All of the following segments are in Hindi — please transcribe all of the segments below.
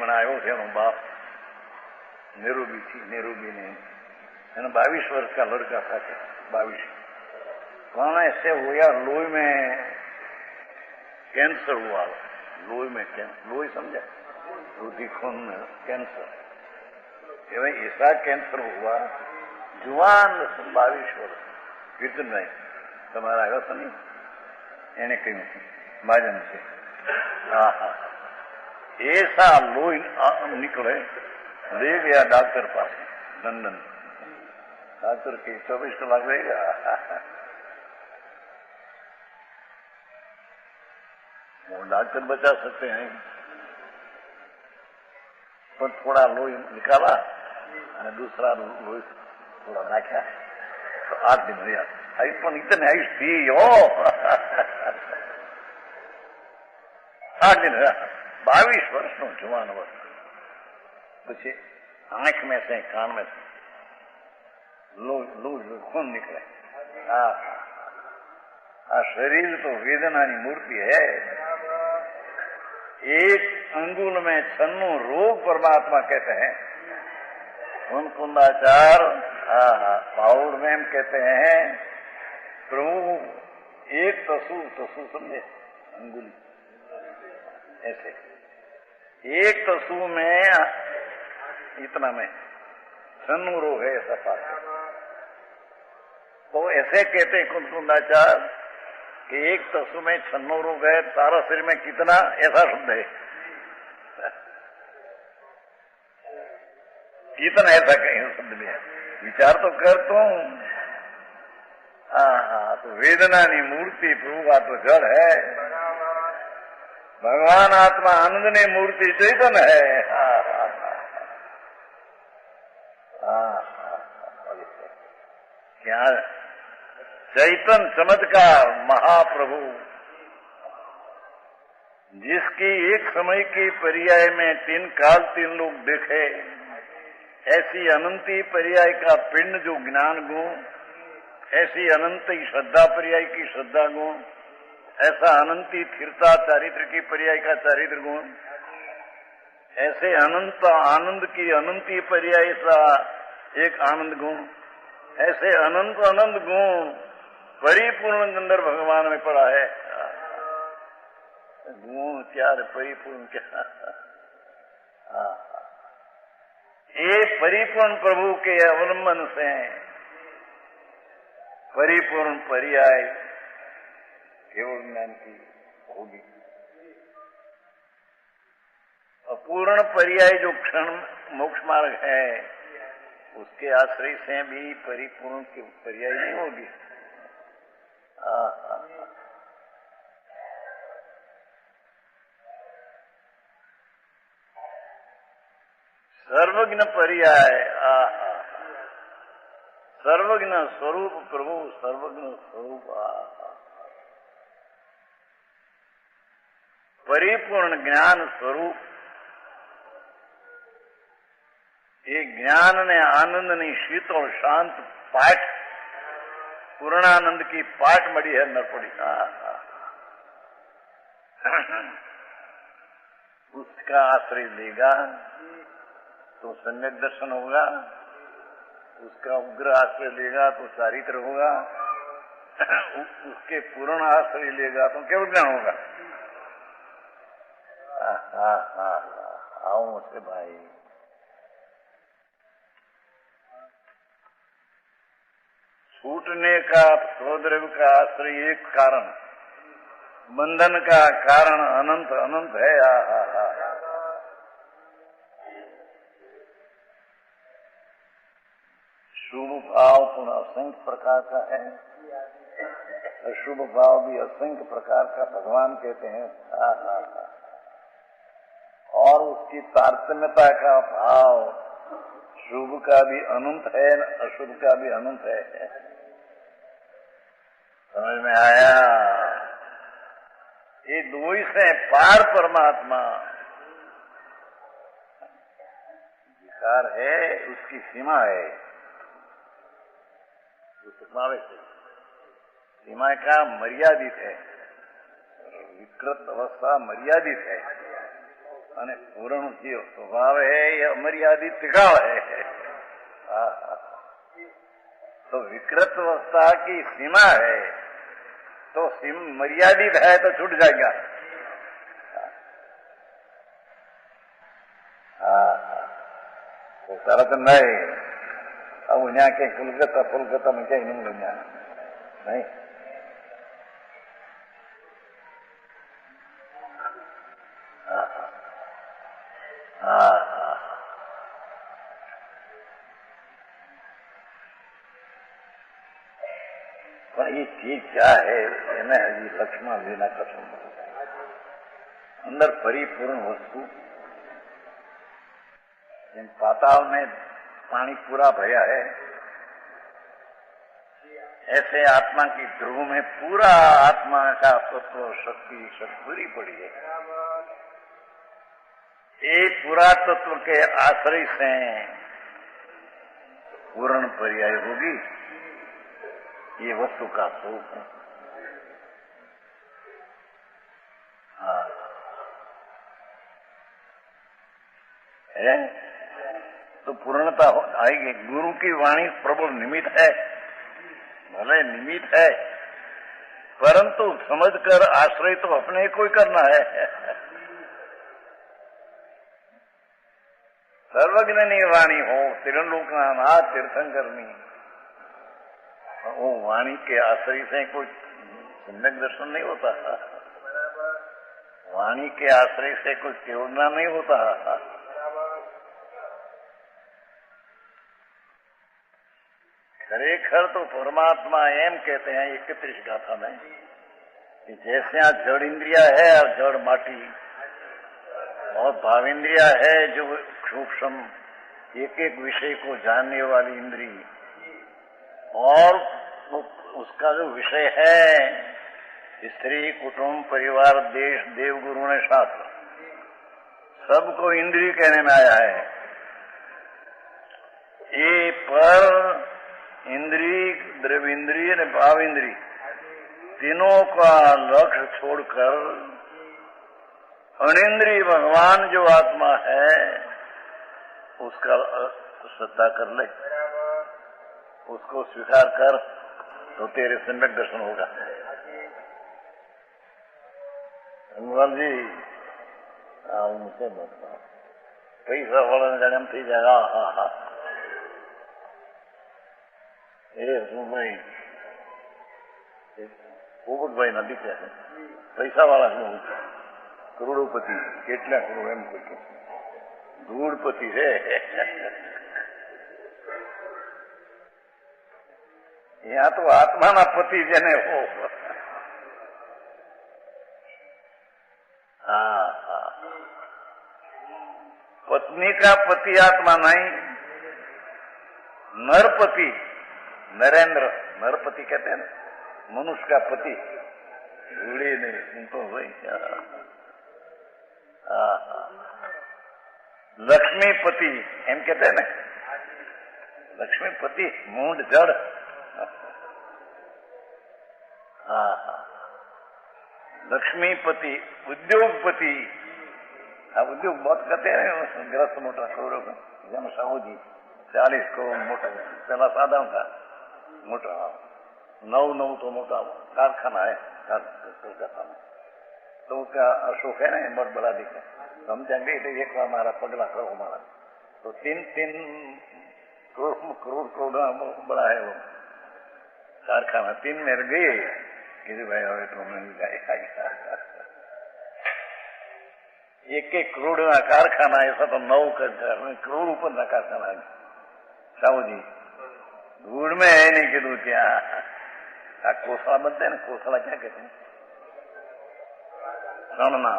હમણાં આવ્યો છે એનો બાપ नेहरूबी ने 22 वर्ष का लड़का था, 22। वहां ऐसे हुआ लोही में कैंसर हुआ, लोही में कैंसर, लोही समझा, लोही खून में कैंसर, ऐसा कैंसर हुआ जुआन 22 वर्ष। कीर्तन भाई તમારા આવ્યો તો નહીં, એને કહ્યું માજન છે, હા હા, ऐसा लोही निकले, ले गया डॉक्टर पास लंदन। डॉक्टर की 24 कलाक रहेगा, वो डॉक्टर बचा सकते हैं, पर थोड़ा लोही निकाला और दूसरा लोही थोड़ा नाख्या तो 8 दिन રહ્યા। પણ इतने आयुष थी हो 8 दिन રહ્યા। 22 વર્ષનો જવાન હતો। પછી आंख में से कान में से लो खून निकले। शरीर तो वेदना की मूर्ति है। एक अंगुल में 96 रोग परमात्मा कहते हैं। कुंदाचार पाउड में कहते हैं प्रभु एक तसु समझे, अंगुली ऐसे एक तसु में इतना में 96 रोग है, ऐसा पास। तो ऐसे कहते हैं कुंदाचार कि एक तसु में 96 रोग है, तारा शरीर में कितना, ऐसा शब्द है। कितना ऐसा कहीं शब्द में विचार तो कर तू। तो वेदना की मूर्ति प्रभु का तो जड़ है, भगवान आत्मा आनंद ने मूर्ति चैतन्य है। क्या चैतन्य चमत्कार महाप्रभु, जिसकी एक समय की पर्याय में 3 काल 3 लोग देखे, ऐसी अनंती पर्याय का पिंड जो ज्ञान गुण, ऐसी अनंती श्रद्धा पर्याय की श्रद्धा गुण, ऐसा अनंती स्थिरता चारित्र की पर्याय का चारित्र गुण, ऐसे अनंत आनंद की अनंती पर्याय सा एक आनंद गुण, ऐसे अनंत अनंत गुण परिपूर्ण अंदर भगवान में पड़ा है। गुण क्या परिपूर्ण क्या, ये परिपूर्ण प्रभु के अवलंबन से परिपूर्ण पर्याय केवल ज्ञान की होगी। अपूर्ण पर्याय जो क्षण मोक्ष मार्ग है, उसके आश्रय से भी परिपूर्ण की पर्याय नहीं होगी। सर्वज्ञ पर्याय, सर्वज्ञ स्वरूप प्रभु, सर्वज्ञ स्वरूप परिपूर्ण ज्ञान स्वरूप। ये ज्ञान ने आनंद ने शीतल शांत पाठ, पूर्णानंद की पाठ मड़ी है नरपड़ी। उसका आश्रय लेगा तो सम्यक दर्शन होगा, उसका उग्र आश्रय लेगा तो चारित्र होगा, उसके पूर्ण आश्रय लेगा तो केवल ज्ञान होगा। आओ मुझसे भाई, छूटने का स्वद्रव्य का आश्रय एक कारण, बंधन का कारण अनंत अनंत है। शुभ भाव पुनः असंख्य प्रकार का है, अशुभ भाव भी असंख्य प्रकार का भगवान कहते हैं। और उसकी तारतम्यता का भाव शुभ का भी अनंत है, अशुभ का भी अनंत है। समझ में आया? ये दो ही से पार परमात्मा विकार है, उसकी सीमा है। सीमा का मर्यादित है, विकृत अवस्था मर्यादित है। અને પૂરણ જે સ્વભાવ है ये अमर्यादित टिकाव है। तो विकृत अवस्था की सीमा है, तो मर्यादित है तो छूट जाएगा। तो सारा तो नहीं, अब यहाँ के फुलगता में क्या नहीं मिलेंगे नहीं। પણ એ ચીજ क्या है એને હજી લક્ષમાં વિના કશું अंदर परिपूर्ण वस्तु। पाताल में पानी पूरा भरा है, ऐसे आत्मा की ध्रुव में पूरा आत्मा का तत्व शक्ति पूरी पड़ी है। ये पूरा तत्व के आश्रय से पूर्ण पर्याय होगी ये वस्तु का स्वरूप है। तो पूर्णता आएगी। गुरु की वाणी प्रबल निमित्त है, भले निमित्त है, परंतु समझकर आश्रय तो अपने को ही करना है। सर्वज्ञनी वाणी हो, त्रिलोकना नाथ तीर्थंकरनी, वो वाणी के आश्रय से कोई सम्यक दर्शन नहीं होता, वाणी के आश्रय से कोई केवलना नहीं होता। खरेखर तो परमात्मा एम कहते हैं 31 गाथा में कि जैसे यहाँ जड़ इंद्रिया है और जड़ माटी और भाव इंद्रिया है जो सूक्ष्म एक एक विषय को जानने वाली इंद्री, और उसका जो विषय है स्त्री कुटुंब परिवार देश देव गुरु ने शास्त्र सबको इंद्री कहने में आया है। ये पर इंद्री द्रव्य इंद्री और भाव इंद्री तीनों का लक्ष्य छोड़कर अनिंद्रिय भगवान जो आत्मा है उसका श्रद्धा कर ले, उसको स्वीकार कर, तो तेरे सम्यक दर्शन होगा। अनुराग जी मुझसे पैसा वाला जन्म थी जाएगा। हाँ પોપટભાઈ ના દીકરા છે, પૈસા વાળા છે, કરોડોપતિ, કેટલા કરોડ એમ કોઈ ધૂળપતિ છે। यहाँ तो आत्मा ना पति जने हो। हाँ, पत्नी का पति आत्मा नहीं, नरपति, नरेंद्र नरपति कहते हैं ना, मनुष्य का पति रूढ़ी नहीं उनको भाई। लक्ष्मीपति एम कहते हैं ना, लक्ष्मीपति मूंड जड़। लक्ष्मीपति उद्योगपति, उद्योग बहुत करते हैं ग्रस्त मोटा करोड़ों का, जैसे साहू जी 40 करोड़ मोटा, पहला साधारण था मोटा, 9 तो मोटा कारखाना है कलकत्ता में। तो उसका अशोक है ना बहुत बड़ा दिखा, हम जाएंगे तो एक बार हमारा पगला करो हमारा, तो 3 करोड़ बड़ा है वो कारखाना। 3 में गए कि भाई હવે તો મને एक करोड़ का कारखाना, ऐसा तो 9 करोड़ ऊपर का कारखाना है। साहू जी धूड़ में है नहीं कीधु त्या कोसला बनते हैं ना, कोसला क्या कहते हैं, रणना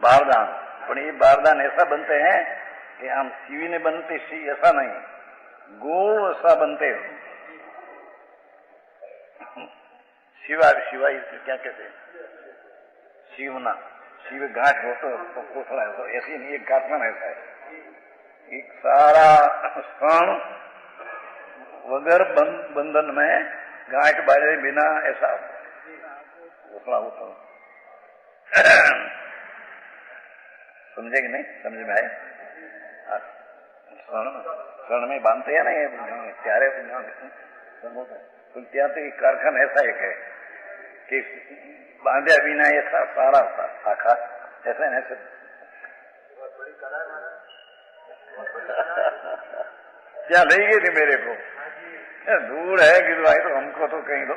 बारदान। पर ये बारदान ऐसा बनते हैं कि हम सीवी ने बनते सी ऐसा नहीं, गोल ऐसा बनते हो। शिवाई क्या कहते हैं, शिवना, शिव गांठ हो तो कोसला है, तो ऐसी नहीं एक कारखाना ऐसा है, एक सारा क्षण वगर बंधन में गांठ बाजे बिना ऐसा कोसला होता। समझे कि नहीं? समझ में आए? स्वर्ण में बांधते हैं ना ये प्यारे तो ત્યાં तो कारखाना ऐसा एक है कि बांधे बिना ये सारा आखा ऐसा है ऐसे क्या ले गई थी मेरे को दूर है गिरवाई तो हमको तो कहीं तो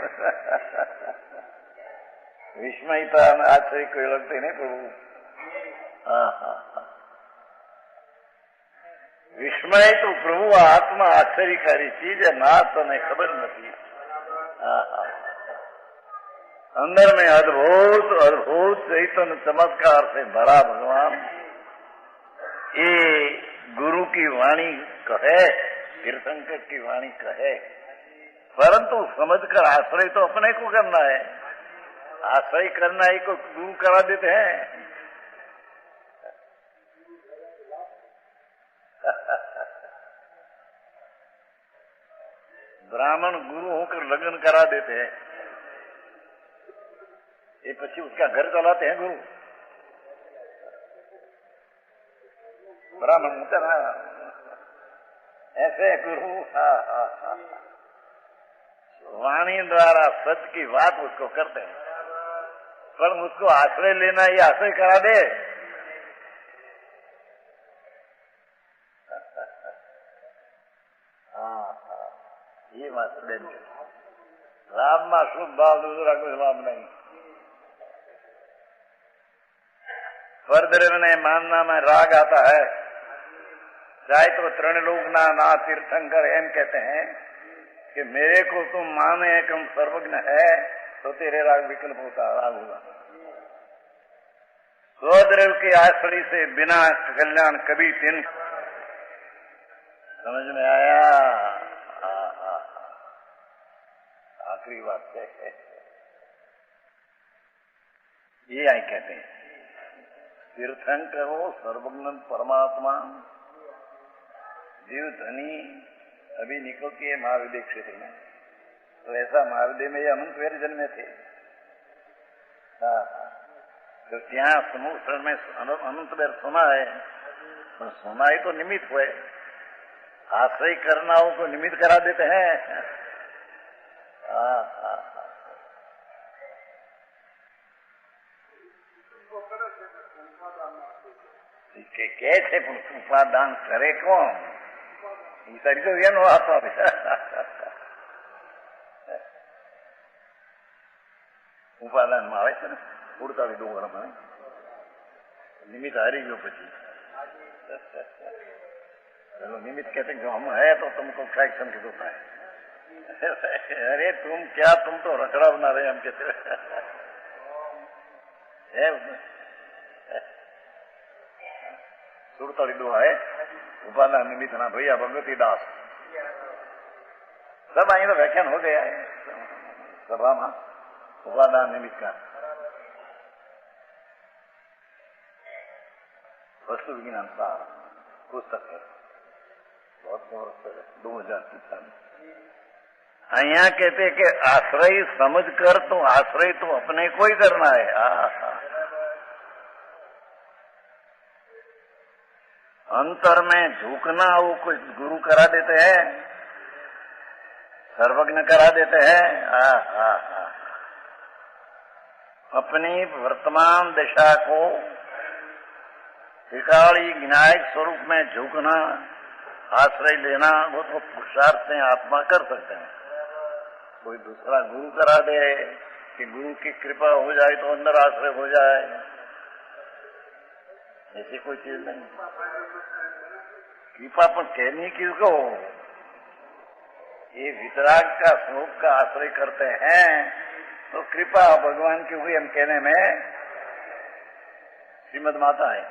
विस्मयता आश्चर्य कोई लगते नहीं प्रभु। विस्मय तो प्रभु आत्मा आश्चर्यकारी चीज है ना तो नहीं खबर नहीं। अंदर में अद्भुत अद्भुत चैतन्य चमत्कार से भरा भगवान ये गुरु की वाणी कहे तीर्थंकर की वाणी कहे परंतु समझकर आश्रय तो अपने को करना है। आश्रय करना ही को गुरु करा देते हैं। ब्राह्मण गुरु होकर लगन करा देते हैं ये पीछे उसका घर चलाते हैं गुरु। ब्राह्मण होता ना ऐसे गुरु वाणी द्वारा सत्य की बात उसको करते हैं पर उसको आश्रय लेना ये आश्रय करा दे। ये बात लाभ में शुभ भाव दूसरा कोई लाभ नहीं। फर्दर में मानना में राग आता है चाहे तो तृण लोग ना तीर्थंकर एम कहते हैं कि मेरे को तुम माने कम सर्वज्ञ है तो तेरे राग विकल्प होता राग होगा। स्वद्रव के आश्रय से बिना कल्याण कभी दिन समझ में आया। आखिरी बात है ये आई कहते हैं तीर्थंकर हो सर्वज्ञ परमात्मा जीव धनी अभी निकलती है महाविद्य क्षेत्र में तो ऐसा महाविद्य में ये अनंत वेर जन्मे थे। तो त्या समूह में अनंत वेर सुना है तो सुना ही तो निमित्त हुए आश्रय करनाओं को निमित्त करा देते हैं। कैसे उपादान करे कौन तरीको ಏನು ಆಗ್ತದೆ ઉપાદાનમાં આવે છે ને ઉડતા ડોંગરમાં નિમિત્ત હારી ગયો પછી निमित्त कहते हैं जो हम है तो तुमको क्या संकेत होता है। अरे तुम क्या तुम तो रखड़ा बना रहे हम कहते है सुरताड़ी दो है उपादान निमित्त ना भैया भगवती दास सब आई तो व्याख्यान हो गया है सभा में उपादान निमित्त का वस्तु विज्ञान पुस्तक है बहुत 2000 અહીંયા कहते कि आश्रय समझ कर तो आश्रय तो अपने को ही करना है। अंतर में झुकना वो कुछ गुरु करा देते हैं सर्वज्ञ करा देते हैं। अपनी वर्तमान दिशा को त्रिकाली विनायक स्वरूप में झुकना आश्रय लेना वो तो पुरुषार्थ से आत्मा कर सकते हैं। कोई दूसरा गुरु करा दे कि गुरु की कृपा हो जाए तो अंदर आश्रय हो जाए ऐसी कोई चीज नहीं। कृपा पर कहनी किसको ये वितराग का स्वरूप का आश्रय करते हैं तो कृपा भगवान की हुई हम कहने में श्रीमद माता है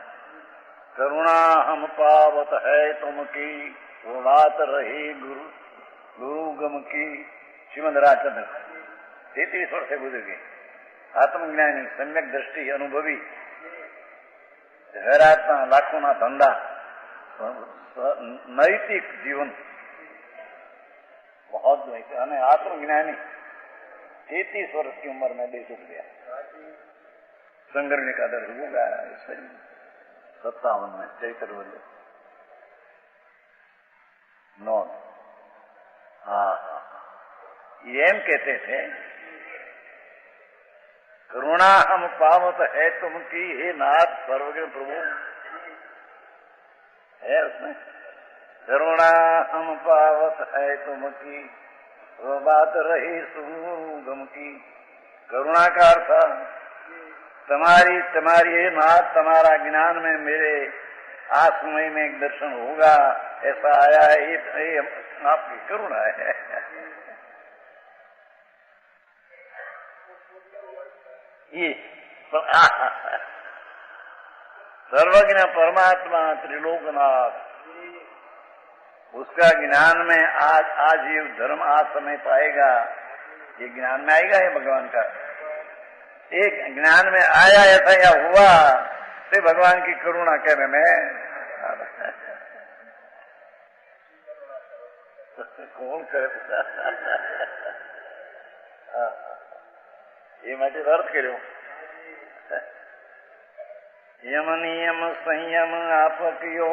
करुणा हम पावत है तुम की वो बात रही गुरु गम की। श्रीमद राजचंद्र 33 वर्ष से गुजर गए आत्मज्ञानी सम्यक दृष्टि अनुभवी जाहेरातना लाखों धंधा नैतिक जीवन बहुत आत्मज्ञानी 33 वर्ष की उम्र में देश उठ गया संगरने का दर्ज होगा 57 में चैत्र बोले 9। हाँ, ये हम कहते थे, करुणा हम पावत है तुमकी, हे नाथ सर्वज्ञ प्रभु, है उसमें करुणा हम पावत है तुमकी, वो बात रही सुगम की। करुणा का अर्थ तुम्हारी हे नाथ, तुम्हारा ज्ञान में मेरे आत्मय में एक दर्शन होगा, ऐसा आया है, ये आपकी करुणा है। ये सर्वज्ञ परमात्मा त्रिलोकनाथ, उसका ज्ञान में आज ये धर्म आज समय पाएगा, ये ज्ञान में आएगा, ये भगवान का एक ज्ञान में आया, ऐसा या हुआ, तो भगवान की करुणा कहने में कौन करे ये मैं अर्थ करो। यम नियम संयम आप कियो,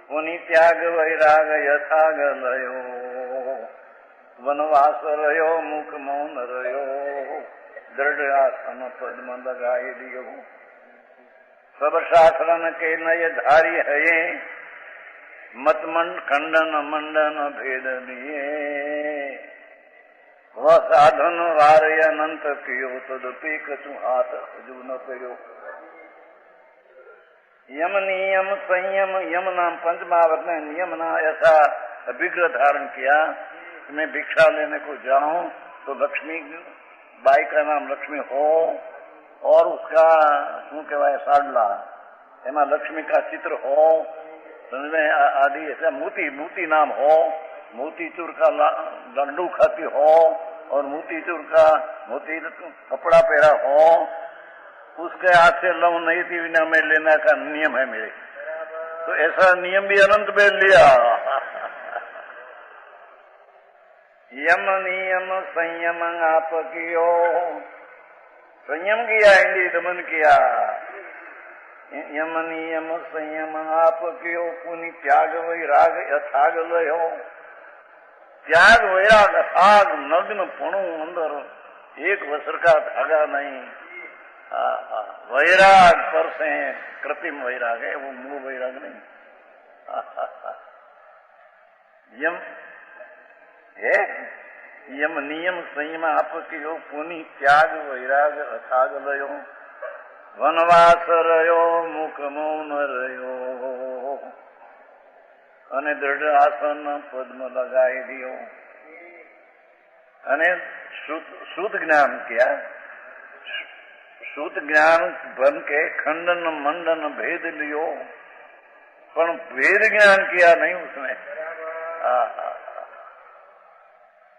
पुनि त्याग वैराग यथाग लयो, वनवास रयो मुख मौन रयो, दृढ़ आसन पद्म लगाए दियो। सब शास्त्रन के नय धारी है, मत खंडन मंडन भेद दिए। वह साधन वार्य अनंत कियो, तदपि कछु हाथ हजू न कयो। यम नियम संयम, यम नाम पंचमहावर्त ने नियम ना ऐसा विग्रह धारण किया कि मैं भिक्षा लेने को जाऊं तो लक्ष्मी बाई का नाम लक्ष्मी हो, और उसका शू कहवाय साडला एमा लक्ष्मी का चित्र हो, समझ में आदि ऐसा मोती नाम हो, मोतीचूर का लड्डू खाती हो, और मोतीचूर का मोती कपड़ा पहरा हो, उसके हाथ से लव नहीं थी बिना में लेना का नियम है मेरे। तो ऐसा नियम भी अनंत में लिया। यम नियम संयम आप कियो, संयम किया, इंद्रिय दमन किया। यम नियम संयम आप कियो, पुनि त्याग वैराग यथाग लयो। त्याग वैराग अथाग नग्न पुणु अंदर, एक वस्त्र का धागा नहीं। वैराग पर से कृत्रिम वैराग है, वो मूल वैराग नहीं। यम है, यम नियम संयम आपकी हो, पुनि त्याग वैराग अथाग लयो। वनवास रयो मुख मौन रयो, अने दृढ़ आसन पद्म लगाई दियो। अने शुद्ध ज्ञान किया, शुद्ध ज्ञान बन के खंडन मंडन भेद लियो, पर भेद ज्ञान किया नहीं उसने।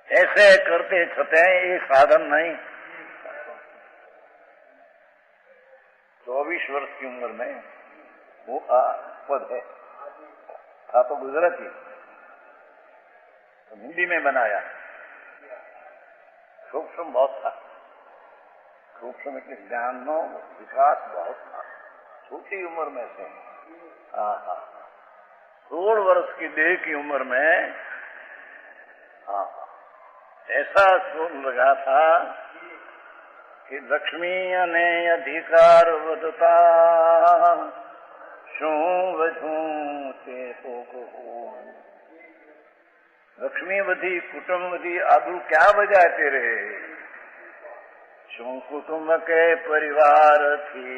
ऐसे करते छते ये साधन नहीं। 24 वर्ष की उम्र में वो पद है, था तो गुजराती, तो हिंदी में बनाया। सूक्ष्म बहुत था, सूक्ष्म के ज्ञान नो विकास बहुत था, छोटी उम्र में से। 16 वर्ष की देह की उम्र में ऐसा सोच लगा था कि लक्ष्मी ने अधिकार वधता, शू वधू ते लक्ष्मी वधी कुटुंब वधी, आदू क्या वजह तेरे? शू कुटुंब के परिवार थी,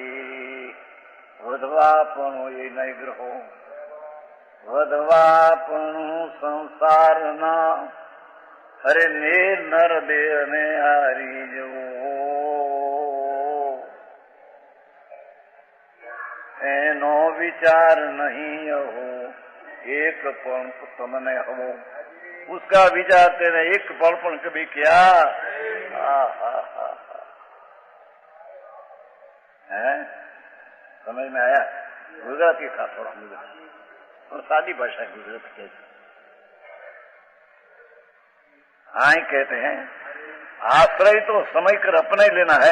वधवापणु ये नहीं ग्रहो, वधवापणु संसार ना, अरे ने नर देह ने हारी जो। एनो विचार नहीं हो, एक पल तुमने हो, उसका विचार तेने एक पल कभी किया? है समझ में आया? गुजराती था थोड़ा मुझे, और सादी भाषा गुजराती कहते। हाँ कहते हैं आश्रय तो समय कर अपने लेना है।